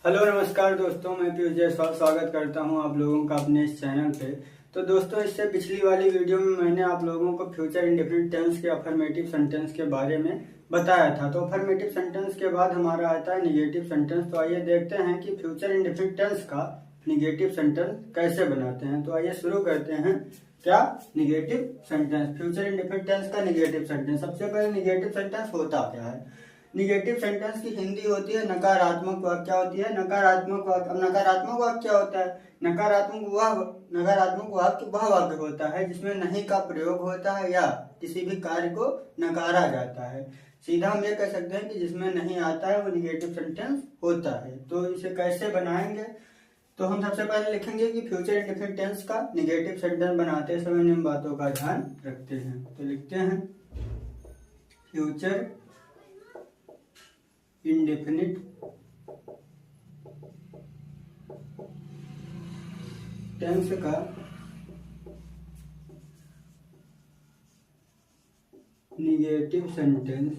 Hello नमस्कार दोस्तों, मैं पीयूष जायसवाल स्वागत करता हूं आप लोगों का अपने इस चैनल पे। तो दोस्तों, इससे पिछली वाली वीडियो में मैंने आप लोगों को फ्यूचर इंडेफिनिट टेंस के अफर्मेटिव सेंटेंस के बारे में बताया था। तो अफर्मेटिव सेंटेंस के बाद हमारा आता है निगेटिव सेंटेंस। तो आइए देखते हैं कि फ्यूचर इंडेफिनिट टेंस का निगेटिव सेंटेंस कैसे बनाते हैं। तो आइए शुरू करते हैं। क्या negative sentence, future indefinite tense का निगेटिव सेंटेंस। सबसे पहले निगेटिव सेंटेंस होता क्या है। निगेटिव सेंटेंस की हिंदी होती है नकारात्मक वाक्य। क्या होती है? नकारात्मक वाक्य। अब नकारात्मक वाक्य क्या होता है? नकारात्मक वाक्य वह वाक्य होता है जिसमें नहीं का प्रयोग होता है या किसी भी कार्य को नकारा जाता है। सीधा हम ये कह सकते हैं कि जिसमें नहीं आता है वो निगेटिव सेंटेंस होता है। तो इसे कैसे बनाएंगे? तो हम सबसे पहले लिखेंगे कि फ्यूचर इंडेफिनिट टेंस का निगेटिव सेंटेंस बनाते समय इन बातों का ध्यान रखते हैं। तो लिखते हैं फ्यूचर इंडेफिनिट टेंस का निगेटिव सेंटेंस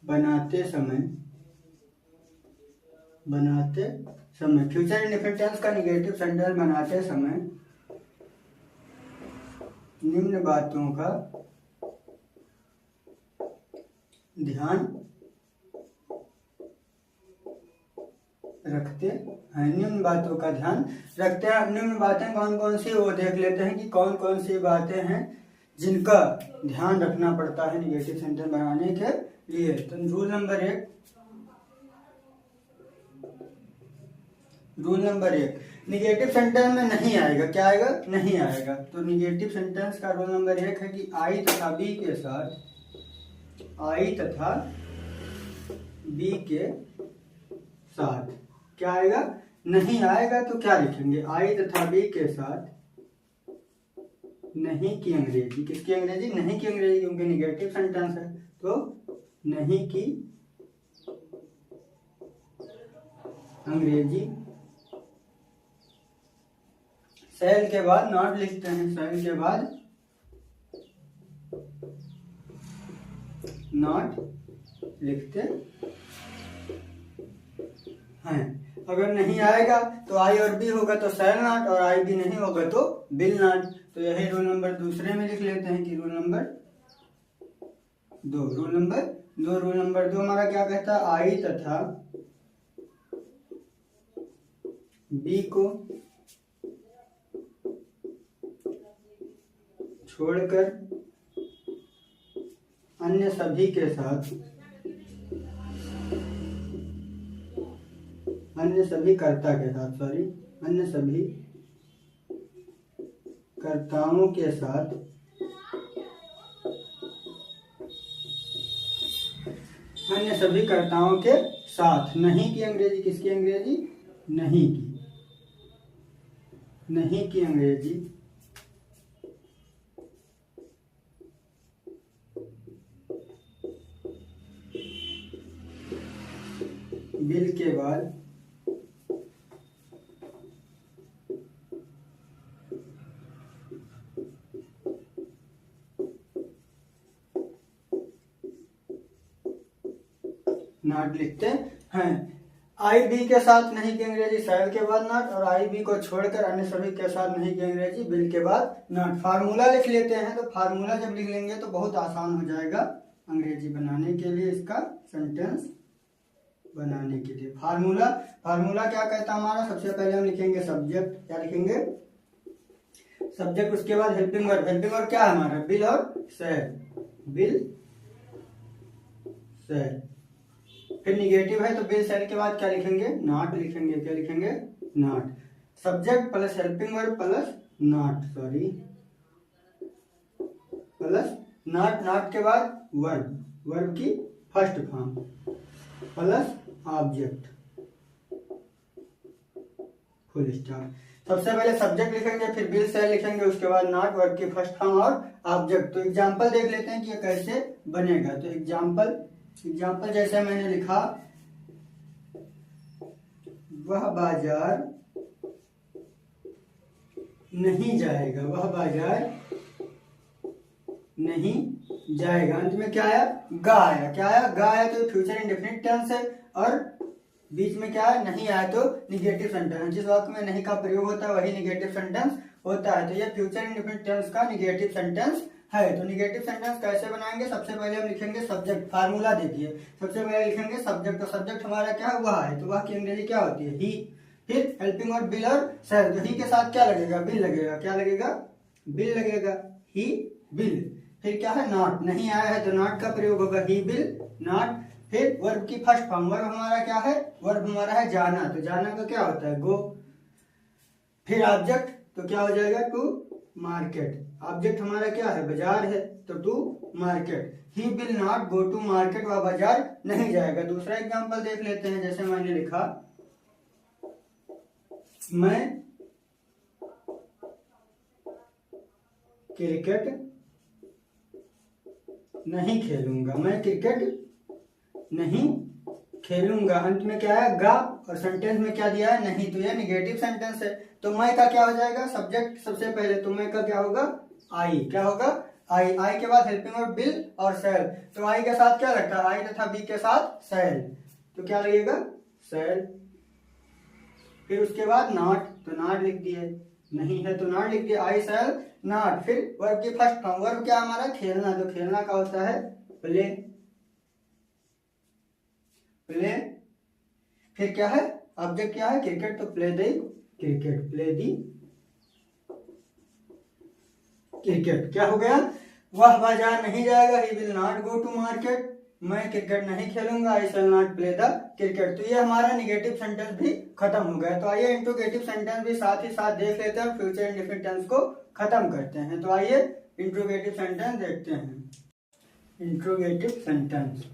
बनाते समय फ्यूचर इंडेफिनिट टेंस का निगेटिव सेंटेंस बनाते समय निम्न बातों का ध्यान रखते हैं। निम्न बातों का ध्यान रखते हैं। निम्न बातें कौन कौन सी, वो देख लेते हैं कि कौन कौन सी बातें हैं जिनका ध्यान रखना पड़ता है निगेटिव सेंटेंस बनाने के लिए। तो रूल नंबर एक, निगेटिव सेंटेंस में नहीं आएगा। क्या आएगा? नहीं आएगा। तो निगेटिव सेंटेंस का रूल नंबर एक है कि आई तथा बी के साथ क्या आएगा? नहीं आएगा। तो क्या लिखेंगे? आई तथा बी के साथ नहीं की अंग्रेजी। किसकी अंग्रेजी? नहीं की अंग्रेजी, क्योंकि निगेटिव सेंटेंस है। तो नहीं की अंग्रेजी। सेल के बाद नॉट लिखते हैं। सेल के बाद नॉट लिखते हैं। अगर नहीं आएगा तो आई और बी होगा तो सेल नॉट, और आई बी नहीं होगा तो बिल नॉट। तो यही रूल नंबर दूसरे में लिख लेते हैं कि रूल नंबर दो हमारा क्या कहता है? आई तथा बी को छोड़कर अन्य सभी कर्ताओं के साथ नहीं की अंग्रेजी। किसकी अंग्रेजी? नहीं की अंग्रेजी बिल के बाद नॉट लिखते हैं। आई बी के साथ नहीं की अंग्रेजी सेल के बाद नॉट, और आई बी को छोड़कर अन्य सभी के साथ नहीं की अंग्रेजी बिल के बाद नॉट। फार्मूला लिख लेते हैं। तो फार्मूला जब लिख लेंगे तो बहुत आसान हो जाएगा अंग्रेजी बनाने के लिए, इसका सेंटेंस बनाने के लिए। फार्मूला क्या कहता है हमारा? सबसे पहले हम लिखेंगे सब्जेक्ट। क्या लिखेंगे? सब्जेक्ट। उसके बाद हेल्पिंग वर्ब क्या है हमारा? बिल और सेल। फिर निगेटिव है तो बिल सेल के बाद क्या लिखेंगे? नॉट लिखेंगे। क्या लिखेंगे? Not. Subject plus helping verb plus not के बाद वर्ब की first form plus object, full stop. सबसे पहले सब्जेक्ट लिखेंगे, फिर बिल सेल लिखेंगे, उसके बाद नॉट, वर्ब की फर्स्ट फॉर्म और ऑब्जेक्ट। तो एग्जांपल देख लेते हैं कि ये कैसे बनेगा। तो एग्जांपल जैसे मैंने लिखा, वह बाजार नहीं जाएगा। जाएगा। अंत में क्या आया, गा आया। क्या आया, गा आया तो फ्यूचर इंडेफिनिट टेंस है, और बीच में क्या है, नहीं आया तो निगेटिव सेंटेंस। जिस वाक्य में नहीं का प्रयोग होता है वही निगेटिव सेंटेंस होता है। तो ये फ्यूचर इंडेफिनिट टेंस का निगेटिव सेंटेंस है। तो निगेटिव सेंटेंस कैसे बनाएंगे, सबसे पहले हम लिखेंगे सब्जेक्ट, फार्मूला देखिए। सबसे पहले लिखेंगे सब्जेक्ट, तो सब्जेक्ट हमारा क्या है, वह है, तो वह की अंग्रेजी क्या होती है, ही। फिर हेल्पिंग और बिल और सेल, तो ही के साथ क्या लगेगा, बिल लगेगा। क्या लगेगा, बिल लगेगा, ही बिल। फिर क्या है, नॉट, नहीं आया है तो नॉट का प्रयोग होगा, ही बिल नॉट। फिर वर्ब की फर्स्ट फॉर्म, वर्ब हमारा क्या है, वर्ब हमारा है जाना, तो जाना का क्या होता है, गो। फिर ऑब्जेक्ट, तो क्या हो जाएगा, टू मार्केट। ऑब्जेक्ट हमारा क्या है, बाजार है, तो to market. He will not go to market, वह बाजार नहीं जाएगा। दूसरा एग्जांपल देख लेते हैं, जैसे मैंने लिखा, मैं क्रिकेट नहीं खेलूंगा, मैं क्रिकेट नहीं खेलूंगा। अंत में क्या है, गा, और सेंटेंस में क्या दिया है, नहीं, तो यह निगेटिव सेंटेंस है। तो मैं का क्या हो जाएगा, सब्जेक्ट सबसे पहले, तो मैं का क्या होगा, आई। क्या होगा, आई। आई के बाद हेल्पिंग और बिल और सेल, तो आई के साथ क्या लगता है, आई तथा बी के साथ सेल, तो क्या लगेगा, सेल। फिर उसके बाद नॉट, तो नॉट लिख दिए, नहीं है तो नॉट लिख दिए, आई सेल नॉट। फिर वर्ब की फर्स्ट फॉर्म, वर्ब क्या हमारा, खेलना, तो खेलना का होता है प्ले, प्ले। फिर क्या है, ऑब्जेक्ट क्या है, क्रिकेट, तो play the cricket, play the cricket. क्या हो गया, वह बाजार नहीं जाएगा, he will not go to market, मैं क्रिकेट नहीं खेलूंगा, I shall not play the cricket. तो ये हमारा निगेटिव सेंटेंस भी खत्म हो गया। तो आइए इंट्रोगेटिव सेंटेंस भी साथ ही साथ देख लेते हैं, फ्यूचर इंडेफिनिट टेंस को खत्म करते हैं। तो आइए इंट्रोगेटिव सेंटेंस देखते हैं। इंट्रोगेटिव सेंटेंस,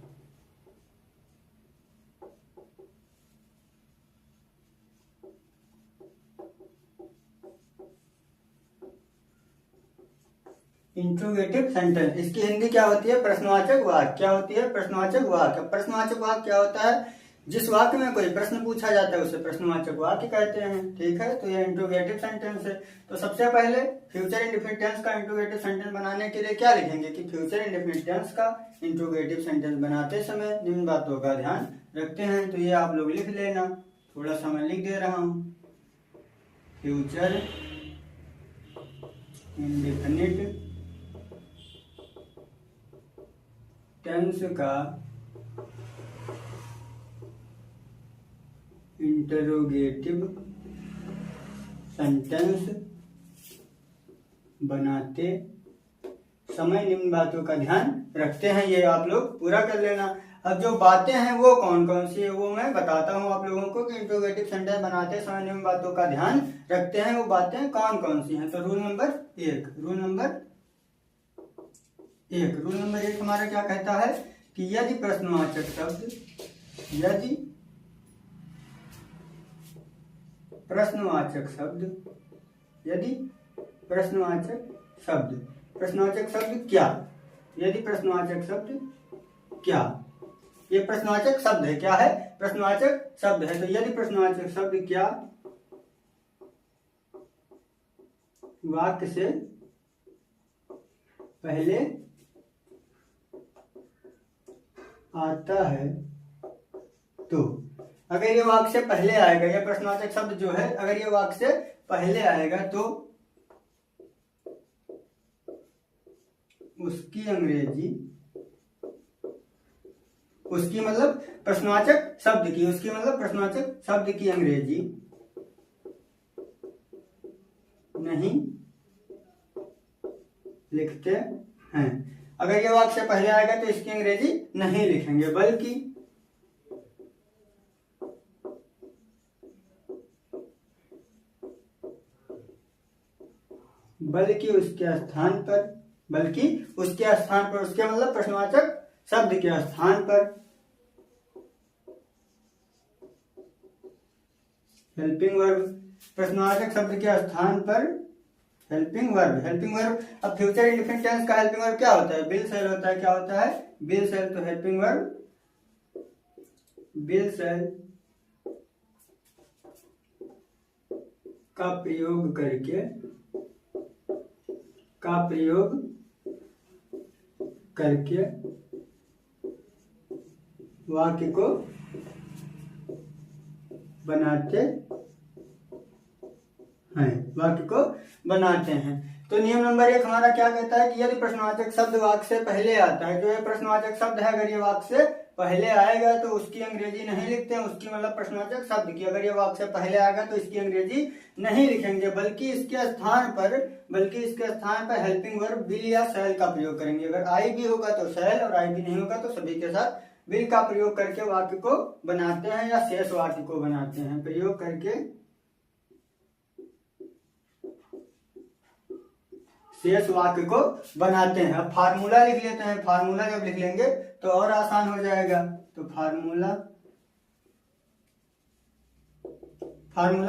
इंट्रोगेटिव सेंटेंस, इसकी हिंदी क्या होती है, प्रश्नवाचक वाक्य। क्या होती है, प्रश्नवाचक वाक्य। प्रश्नवाचक वाक्य क्या होता है, जिस वाक्य में कोई प्रश्न पूछा जाता है उसे प्रश्नवाचक वाक्य कहते हैं। ठीक है, तो ये इंट्रोगेटिव सेंटेंस है। तो सबसे पहले फ्यूचर इंडेफिनिट टेंस का इंट्रोगेटिव सेंटेंस बनाने के लिए क्या लिखेंगे, कि फ्यूचर इंडेफिनिट टेंस का इंट्रोगेटिव सेंटेंस बनाते समय निम्न बातों का ध्यान रखते हैं। तो ये आप लोग लिख लेना, थोड़ा सा मैं लिख दे रहा हूँ। फ्यूचर इंडेफिनिट टेंस का इंटरोगेटिव सेंटेंस बनाते समय निम्न बातों का ध्यान रखते हैं। ये आप लोग पूरा कर लेना। अब जो बातें हैं वो कौन कौन सी है वो मैं बताता हूँ आप लोगों को, कि इंट्रोगेटिव सेंटेंस बनाते समय निम्न बातों का ध्यान रखते हैं, वो बातें कौन कौन सी हैं। तो रूल नंबर एक, रूल नंबर एक हमारा क्या कहता है, कि यदि प्रश्नवाचक शब्द, यदि प्रश्नवाचक शब्द, यदि प्रश्नवाचक शब्द, प्रश्नवाचक शब्द क्या, यदि प्रश्नवाचक शब्द क्या, ये प्रश्नवाचक शब्द है, क्या है, प्रश्नवाचक शब्द है। तो यदि प्रश्नवाचक शब्द क्या वाक्य से पहले आता है, तो अगर ये वाक्य से पहले आएगा, ये प्रश्नवाचक शब्द जो है अगर ये वाक्य से पहले आएगा, तो उसकी अंग्रेजी, उसकी मतलब प्रश्नवाचक शब्द की, उसकी मतलब प्रश्नवाचक शब्द की अंग्रेजी नहीं लिखते हैं। अगर ये वाक्य से पहले आएगा तो इसकी अंग्रेजी नहीं लिखेंगे, बल्कि उसके स्थान पर, बल्कि उसके स्थान पर, उसके मतलब प्रश्नवाचक शब्द के स्थान पर हेल्पिंग वर्ब, प्रश्नवाचक शब्द के स्थान पर हेल्पिंग वर्ब, हेल्पिंग वर्ब। अब फ्यूचर इंडेफिनिट टेंस का हेल्पिंग वर्ब क्या होता है, विल सेल होता है। क्या होता है, विल सेल। तो हेल्पिंग वर्ब विल सेल का प्रयोग करके, का प्रयोग करके वाक्य को बनाते हैं, वाक्य को बनाते हैं। तो नियम नंबर 1 हमारा क्या कहता है कि यदि प्रश्नवाचक शब्द वाक्य से पहले आता है, जो ये प्रश्नवाचक शब्द है अगर ये वाक्य से पहले आएगा तो उसकी अंग्रेजी नहीं लिखते हैं, उसकी मतलब प्रश्नवाचक शब्द की अगर ये वाक्य से पहले आएगा तो इसकी अंग्रेजी नहीं लिखेंगे, बल्कि इसके स्थान पर हेल्पिंग वर्ब विल या शैल का प्रयोग करेंगे। अगर आई भी होगा तो शैल और आई भी नहीं होगा तो सभी के साथ विल का प्रयोग करके वाक्य को बनाते हैं या शेष वाक्य को बनाते हैं, प्रयोग करके शेष वाक्य को बनाते हैं। अब फार्मूला लिख लेते हैं, फार्मूला जब लिख लेंगे तो और आसान हो जाएगा। तो फार्मूला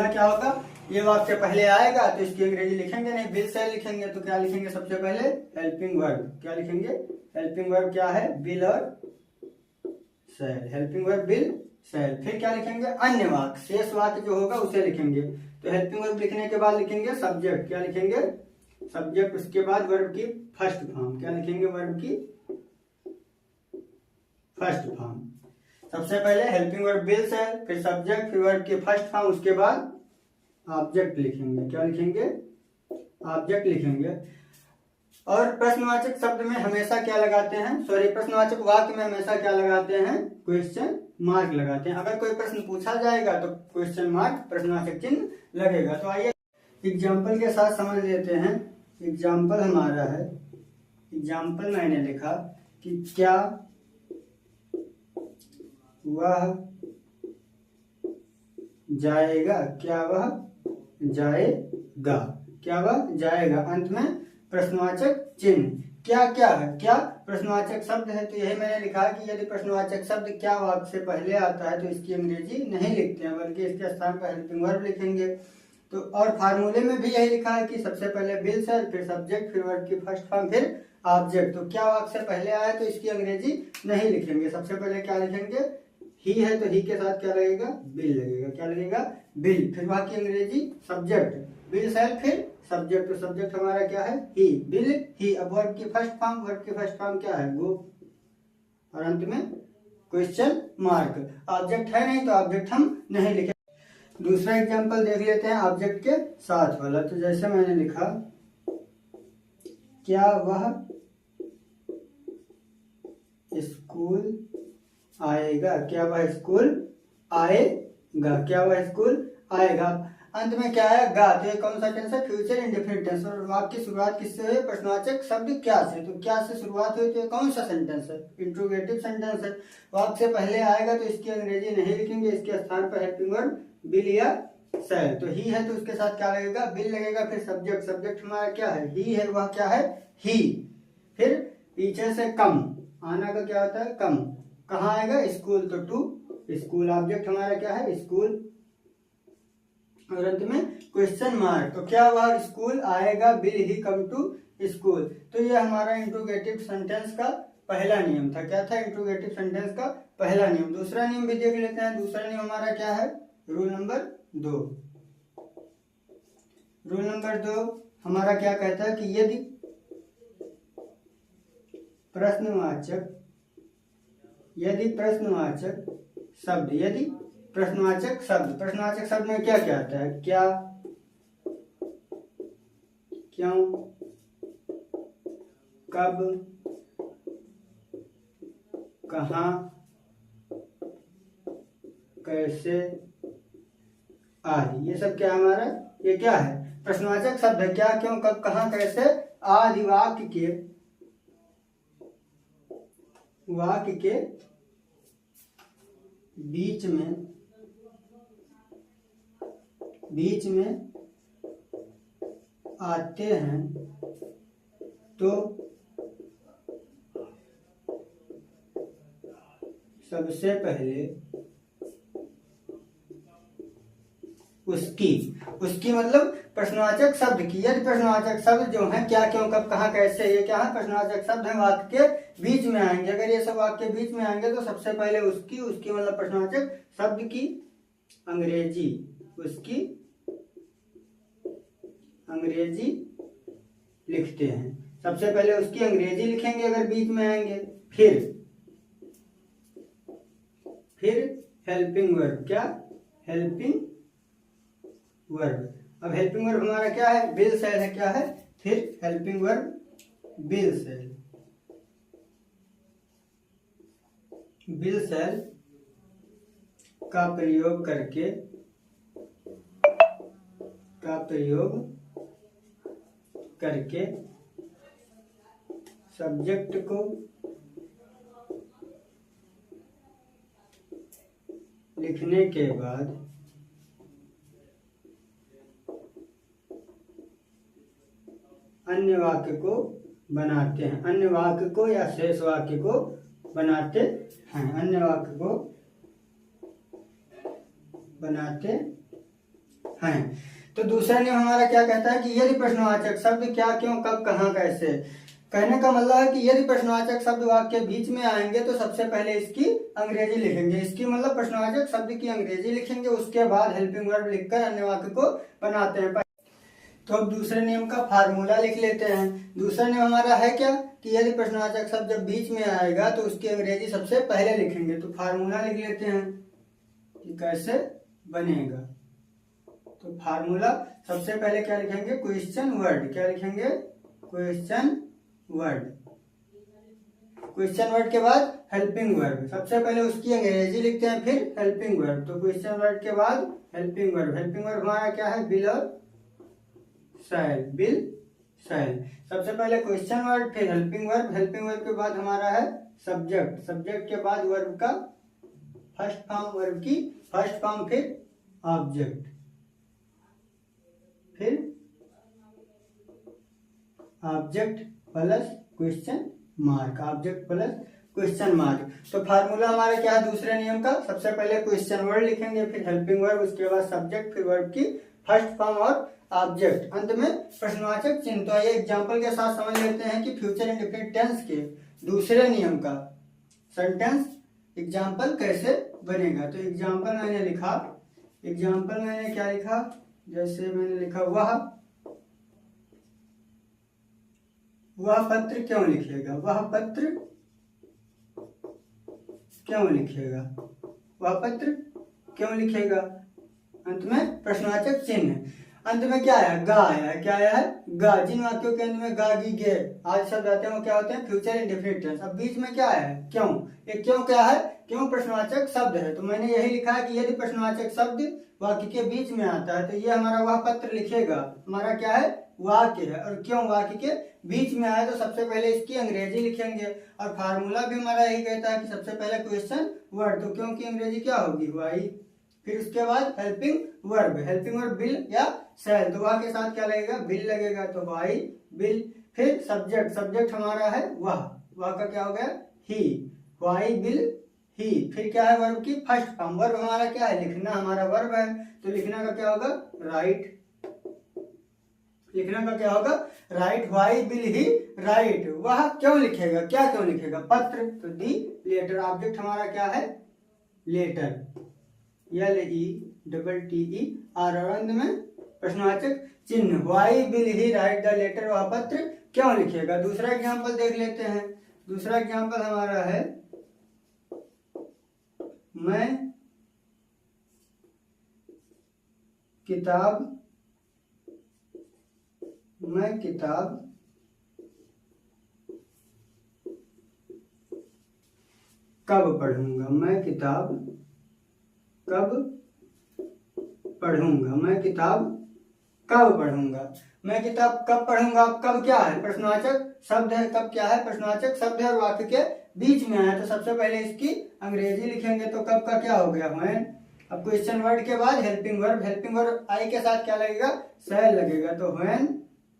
क्या होगा, ये वाक्य पहले आएगा तो इसकी अंग्रेजी लिखेंगे नहीं, विल शैल लिखेंगे। तो क्या लिखेंगे सबसे पहले, हेल्पिंग वर्ब। क्या लिखेंगे, हेल्पिंग वर्ब क्या है, विल और शैल, हेल्पिंग वर्ब विल शैल। फिर क्या लिखेंगे, अन्य वाक्य, शेष वाक्य जो होगा उसे लिखेंगे। तो हेल्पिंग वर्ब लिखने के बाद लिखेंगे सब्जेक्ट, क्या लिखेंगे, सब्जेक्ट। उसके बाद वर्ब की फर्स्ट फॉर्म, क्या लिखेंगे, वर्ब की फर्स्ट फॉर्म। सबसे पहले हेल्पिंग वर्ब विल शैल, फिर सब्जेक्ट, फिर वर्ब की फर्स्ट फॉर्म, उसके बाद ऑब्जेक्ट लिखेंगे। क्या लिखेंगे, ऑब्जेक्ट लिखेंगे। और प्रश्नवाचक शब्द में हमेशा क्या लगाते हैं, प्रश्नवाचक वाक्य में हमेशा क्या लगाते हैं, क्वेश्चन मार्क लगाते हैं। अगर कोई प्रश्न पूछा जाएगा तो क्वेश्चन मार्क प्रश्नवाचक चिन्ह लगेगा। तो आइए एग्जाम्पल के साथ समझ लेते हैं। एग्जाम्पल हमारा है, एग्जाम्पल मैंने लिखा कि क्या वह जाएगा, क्या वह जाएगा, क्या वह जाएगा, अंत में प्रश्नवाचक चिन्ह। क्या क्या है, क्या प्रश्नवाचक शब्द है, तो यही मैंने लिखा कि यदि प्रश्नवाचक शब्द क्या वाक्य से पहले आता है तो इसकी अंग्रेजी नहीं लिखते हैं, बल्कि इसके स्थान पर हेल्पिंग वर्ब लिखेंगे। तो और फार्मूले में भी यही लिखा है कि सबसे पहले विल शैल, फिर सब्जेक्ट, फिर वर्ब की फर्स्ट फॉर्म, फिर ऑब्जेक्ट। तो क्या वाक्य से पहले आया तो इसकी अंग्रेजी नहीं लिखेंगे। सबसे पहले क्या लिखेंगे, ही है तो ही के साथ क्या लगेगा, बिल लगेगा। क्या लगेगा, बिल। फिर वहां की अंग्रेजी सब्जेक्ट, विल शैल, फिर सब्जेक्ट। तो सब्जेक्ट हमारा क्या है, ही, बिल ही। अब वर्ब की फर्स्ट फॉर्म, वर्ब की फर्स्ट फॉर्म क्या है, गो, और अंत में क्वेश्चन मार्क। ऑब्जेक्ट है नहीं तो ऑब्जेक्ट हम नहीं लिखे। दूसरा एग्जांपल देख लेते हैं ऑब्जेक्ट के साथ वाला। तो जैसे मैंने लिखा, क्या वह स्कूल आएगा, क्या वह स्कूल आएगा, क्या वह स्कूल आएगा। अंत में क्या है, गा। तो ये कौन सा टेंस है, फ्यूचर इंडेफिनिट टेंस। और वाक्य की शुरुआत किससे हुई, प्रश्नवाचक शब्द क्या से। तो क्या से शुरुआत हुई तो ये कौन सा सेंटेंस है, इंट्रोगेटिव सेंटेंस है। वाक्य से पहले आएगा तो इसकी अंग्रेजी नहीं लिखेंगे, इसके स्थान पर हेल्पिंग वर्ब विल या शैल। तो ही है तो उसके साथ क्या लगेगा, विल लगेगा। फिर सब्जेक्ट, सब्जेक्ट हमारा क्या है, ही है, वह क्या है, ही। फिर पीछे से कम, आना का क्या होता है, कम। कहाँ आएगा, स्कूल, तो टू स्कूल। ऑब्जेक्ट हमारा क्या है, स्कूल, और अंत में क्वेश्चन मार्क। तो क्या वह स्कूल आएगा, will he come to school. तो ये हमारा इंट्रोगेटिव सेंटेंस का पहला नियम था। क्या था, इंट्रोगेटिव सेंटेंस का पहला नियम। दूसरा नियम भी देख लेते हैं। दूसरा नियम हमारा क्या है, रूल नंबर 2। रूल नंबर 2 हमारा क्या कहता है कि यदि प्रश्नवाचक शब्द, प्रश्नवाचक शब्द में क्या क्या आता है, क्या, क्यों, कब, कहाँ, कैसे आदि। ये सब क्या हमारा, ये क्या है, प्रश्नवाचक शब्द है। क्या, क्यों, कब, कहाँ, कैसे आदि वाक्य के बीच में आते हैं तो सबसे पहले उसकी मतलब प्रश्नवाचक शब्द की। यदि प्रश्नवाचक शब्द जो है क्या, क्यों, कब, कहाँ, कैसे, ये क्या है, प्रश्नवाचक शब्द है, वाक्य के बीच में आएंगे। अगर ये सब वाक्य के बीच में आएंगे तो सबसे पहले उसकी मतलब प्रश्नवाचक शब्द की अंग्रेजी, उसकी अंग्रेजी लिखते हैं। सबसे पहले उसकी अंग्रेजी लिखेंगे अगर बीच में आएंगे, फिर हेल्पिंग वर्ब। क्या? Helping verb. अब हेल्पिंग वर्ब हमारा क्या है? विल सेल है। क्या है? फिर helping verb will shall. Will shall का प्रयोग करके सब्जेक्ट को लिखने के बाद अन्य वाक्य को बनाते हैं। अन्य वाक्य को या शेष वाक्य को बनाते हैं। अन्य वाक्य को बनाते हैं। तो दूसरा नियम हमारा क्या कहता है कि यदि प्रश्नवाचक शब्द क्या, क्यों, कब, कहाँ, कैसे, कहने का मतलब है कि यदि प्रश्नवाचक शब्द वाक्य बीच में आएंगे तो सबसे पहले इसकी अंग्रेजी लिखेंगे। इसकी मतलब प्रश्नवाचक शब्द की अंग्रेजी लिखेंगे, उसके बाद हेल्पिंग वर्ब लिखकर अन्य वाक्य को बनाते हैं। तो अब दूसरे नियम का फार्मूला लिख लेते हैं। दूसरा नियम हमारा है क्या कि यदि प्रश्नवाचक शब्द जब बीच में आएगा तो उसकी अंग्रेजी सबसे पहले लिखेंगे। तो फार्मूला लिख लेते हैं कि कैसे बनेगा। तो फार्मूला सबसे पहले क्या लिखेंगे? Question word. क्या लिखेंगे? Question word. क्वेश्चन वर्ड के बाद हेल्पिंग वर्ब। सबसे पहले उसकी अंग्रेजी लिखते हैं, फिर हेल्पिंग वर्ब। तो क्वेश्चन वर्ड के बाद हेल्पिंग वर्ब। हेल्पिंग वर्ब हमारा क्या है? विल और शैल। विल शैल। सबसे पहले क्वेश्चन वर्ड, फिर हेल्पिंग वर्ब। हेल्पिंग वर्ब के बाद हमारा है सब्जेक्ट। सब्जेक्ट के बाद वर्ब का फर्स्ट फॉर्म, वर्ब की फर्स्ट फॉर्म, फिर ऑब्जेक्ट, फिर object plus question mark. Object plus question mark. तो फार्मूला हमारा क्या है दूसरे नियम का? सबसे पहले क्वेश्चन वर्ड लिखेंगे, फिर हेल्पिंग वर्ब, उसके बाद सब्जेक्ट, फिर वर्ब की फर्स्ट फॉर्म और ऑब्जेक्ट, अंत में प्रश्नवाचक चिन्ह। तो ये एग्जांपल के साथ समझ लेते हैं कि फ्यूचर इंडेफिनिट टेंस के दूसरे नियम का सेंटेंस एग्जांपल कैसे बनेगा। तो एग्जांपल मैंने लिखा, एग्जांपल मैंने क्या लिखा? जैसे मैंने लिखा वह पत्र क्यों लिखेगा। वह पत्र क्यों लिखेगा। वह पत्र क्यों लिखेगा। अंत में प्रश्नवाचक चिन्ह। अंत में क्या आया? गा आया। क्या आया है? गा। जिन वाक्यों के अंत में गा, गी, गे आदि शब्द आते हैं वो क्या होते हैं? Future indefinite tense. अब बीच में क्या आया है? क्यों। ये क्यों क्या है? क्यों प्रश्नवाचक शब्द है। तो मैंने यही लिखा है कि यदि प्रश्नवाचक शब्द वाक्य के बीच में आता है तो ये हमारा वह पत्र लिखेगा हमारा क्या है? वाक्य है। और क्यों वाक्य के बीच में आया तो सबसे पहले इसकी अंग्रेजी लिखेंगे। और फार्मूला भी हमारा यही कहता है कि सबसे पहले क्वेश्चन वर्ड। तो क्यों की अंग्रेजी क्या होगी? वाई। फिर उसके बाद helping verb. Helping verb will या शैल। तो वह के साथ क्या लगेगा? विल लगेगा। तो वाई विल। फिर सब्जेक्ट। सब्जेक्ट हमारा है वह का क्या हो गया? ही। Y will he. फिर क्या है? वर्ब की फर्स्ट फॉर्म। वर्ब हमारा क्या है? लिखना हमारा वर्ब है। तो लिखना का क्या होगा? राइट। लिखना का क्या होगा? Write. Why will he write. वह क्यों लिखेगा? क्या क्यों लिखेगा? पत्र। तो दी लेटर। ऑब्जेक्ट हमारा क्या है? लेटर। LETTER। और अंत में प्रश्नवाचक चिन्ह। Why will he write the letter. वह पत्र क्यों लिखेगा। दूसरा एग्जांपल देख लेते हैं। दूसरा एग्जांपल हमारा है मैं किताब कब पढ़ूंगा। मैं किताब कब पढ़ूंगा। मैं किताब कब पढ़ूंगा। मैं किताब कब पढ़ूंगा। कब क्या है? प्रश्नवाचक शब्द है। कब क्या है? प्रश्नवाचक शब्द है और वाक्य के बीच में आया तो सबसे पहले इसकी अंग्रेजी लिखेंगे। तो कब का क्या हो गया? व्हेन। अब क्वेश्चन वर्ड के बाद helping verb. Helping verb I के साथ क्या लगेगा? शैल लगेगा। तो व्हेन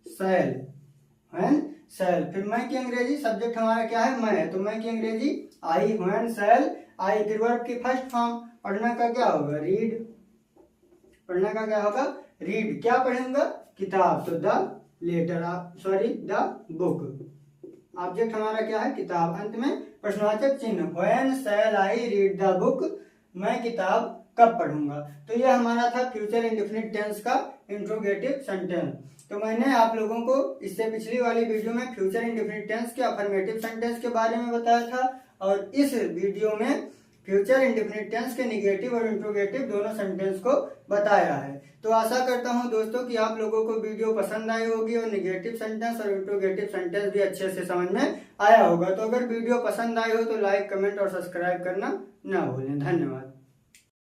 शैल। व्हेन शैल। फिर मैं की अंग्रेजी। सब्जेक्ट हमारा क्या है? मैं है। तो मैं की अंग्रेजी आई। व्हेन शैल आई। फिर वर्ब की फर्स्ट फॉर्म। पढ़ना का क्या होगा? रीड। पढ़ना का क्या होगा? रीड। क्या पढ़ूंगा? किताब। तो the letter, sorry the book. Object हमारा क्या है? किताब। अंत में प्रश्नवाचक चिन्ह। When shall I read the book. मैं किताब कब पढ़ूंगा। तो यह हमारा था फ्यूचर इंडेफिनिट टेंस का इंट्रोगेटिव सेंटेंस। तो मैंने आप लोगों को इससे पिछली वाली वीडियो में फ्यूचर इंडेफिनिट टेंस के अफर्मेटिव सेंटेंस के बारे में बताया था और इस वीडियो में फ्यूचर इंडेफिनिट टेंस के निगेटिव और इंट्रोगेटिव दोनों सेंटेंस को बताया है। तो आशा करता हूं दोस्तों कि आप लोगों को वीडियो पसंद आई होगी और निगेटिव सेंटेंस और इंट्रोगेटिव सेंटेंस भी अच्छे से समझ में आया होगा। तो अगर वीडियो पसंद आई हो तो लाइक, कमेंट और सब्सक्राइब करना ना भूलें। धन्यवाद।